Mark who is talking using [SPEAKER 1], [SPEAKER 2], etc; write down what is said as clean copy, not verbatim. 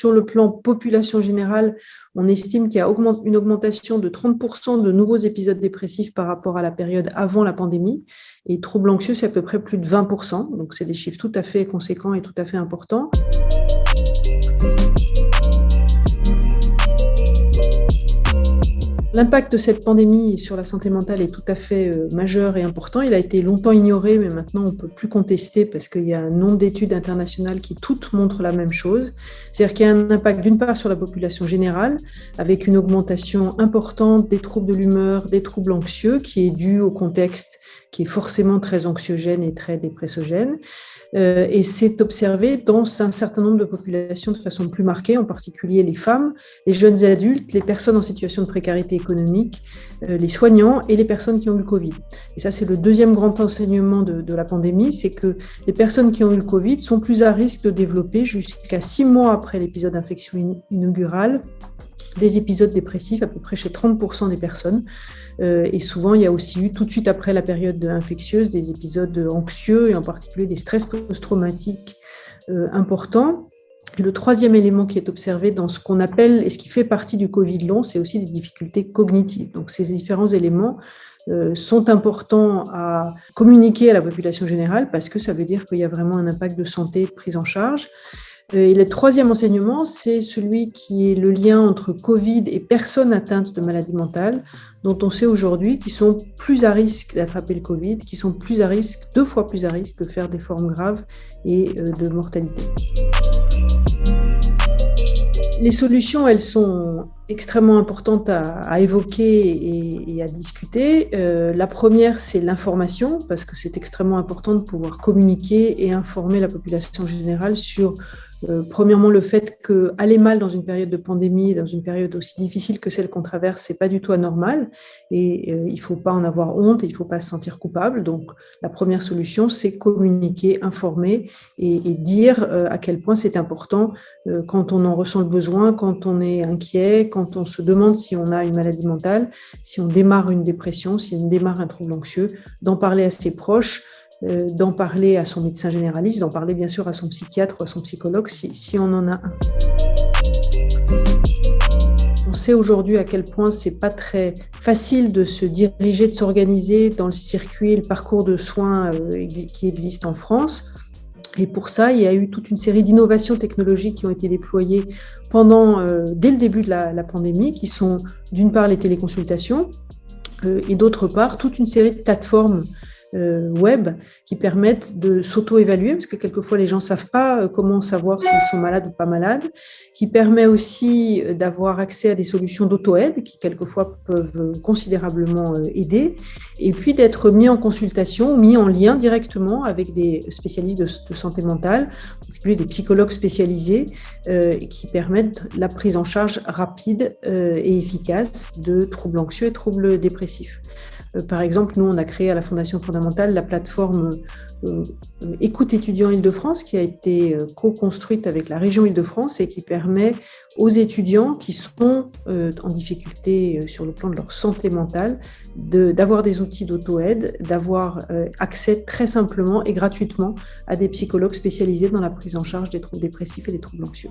[SPEAKER 1] sur le plan population générale, on estime qu'il y a une augmentation de 30% de nouveaux épisodes dépressifs par rapport à la période avant la pandémie. Et troubles anxieux, c'est à peu près plus de 20%. Donc, c'est des chiffres tout à fait conséquents et tout à fait importants. L'impact de cette pandémie sur la santé mentale est tout à fait majeur et important. Il a été longtemps ignoré, mais maintenant on ne peut plus contester parce qu'il y a un nombre d'études internationales qui toutes montrent la même chose. C'est-à-dire qu'il y a un impact d'une part sur la population générale, avec une augmentation importante des troubles de l'humeur, des troubles anxieux, qui est due au contexte qui est forcément très anxiogène et très dépressogène. Et c'est observé dans un certain nombre de populations de façon plus marquée, en particulier les femmes, les jeunes adultes, les personnes en situation de précarité économique, les soignants et les personnes qui ont eu le Covid. Et ça, c'est le deuxième grand enseignement de la pandémie, c'est que les personnes qui ont eu le Covid sont plus à risque de développer, jusqu'à 6 mois après l'épisode d'infection inaugurale, des épisodes dépressifs, à peu près chez 30% des personnes. Et souvent, il y a aussi eu, tout de suite après la période infectieuse, des épisodes anxieux et en particulier des stress post-traumatiques importants. Et le troisième élément qui est observé dans ce qu'on appelle, et ce qui fait partie du Covid long, c'est aussi des difficultés cognitives. Donc, ces différents éléments sont importants à communiquer à la population générale parce que ça veut dire qu'il y a vraiment un impact de santé et de prise en charge. Et le troisième enseignement, c'est celui qui est le lien entre Covid et personnes atteintes de maladies mentales, dont on sait aujourd'hui qu'ils sont plus à risque d'attraper le Covid, qui sont plus à risque, 2 fois plus à risque de faire des formes graves et de mortalité. Les solutions, elles sont extrêmement importantes à évoquer et à discuter. La première, c'est l'information, parce que c'est extrêmement important de pouvoir communiquer et informer la population générale sur premièrement, le fait qu'aller mal dans une période de pandémie, dans une période aussi difficile que celle qu'on traverse, c'est pas du tout anormal et il faut pas en avoir honte et il faut pas se sentir coupable. Donc, la première solution, c'est communiquer, informer et dire à quel point c'est important quand on en ressent le besoin, quand on est inquiet, quand on se demande si on a une maladie mentale, si on démarre une dépression, si on démarre un trouble anxieux, d'en parler à ses proches, d'en parler à son médecin généraliste, d'en parler bien sûr à son psychiatre ou à son psychologue si on en a un. On sait aujourd'hui à quel point c'est pas très facile de se diriger, de s'organiser dans le circuit, le parcours de soins qui existe en France. Et pour ça, il y a eu toute une série d'innovations technologiques qui ont été déployées dès le début de la pandémie, qui sont d'une part les téléconsultations et d'autre part toute une série de plateformes web qui permettent de s'auto-évaluer, parce que quelquefois les gens ne savent pas comment savoir s'ils sont malades ou pas malades, qui permet aussi d'avoir accès à des solutions d'auto-aide qui quelquefois peuvent considérablement aider, et puis d'être mis en consultation, mis en lien directement avec des spécialistes de santé mentale, en particulier des psychologues spécialisés qui permettent la prise en charge rapide et efficace de troubles anxieux et troubles dépressifs. Par exemple, nous, on a créé à la Fondation Fondamentale la plateforme Écoute étudiants Île-de-France qui a été co-construite avec la région Île-de-France et qui permet aux étudiants qui sont en difficulté sur le plan de leur santé mentale d'avoir des outils d'auto-aide, d'avoir accès très simplement et gratuitement à des psychologues spécialisés dans la prise en charge des troubles dépressifs et des troubles anxieux.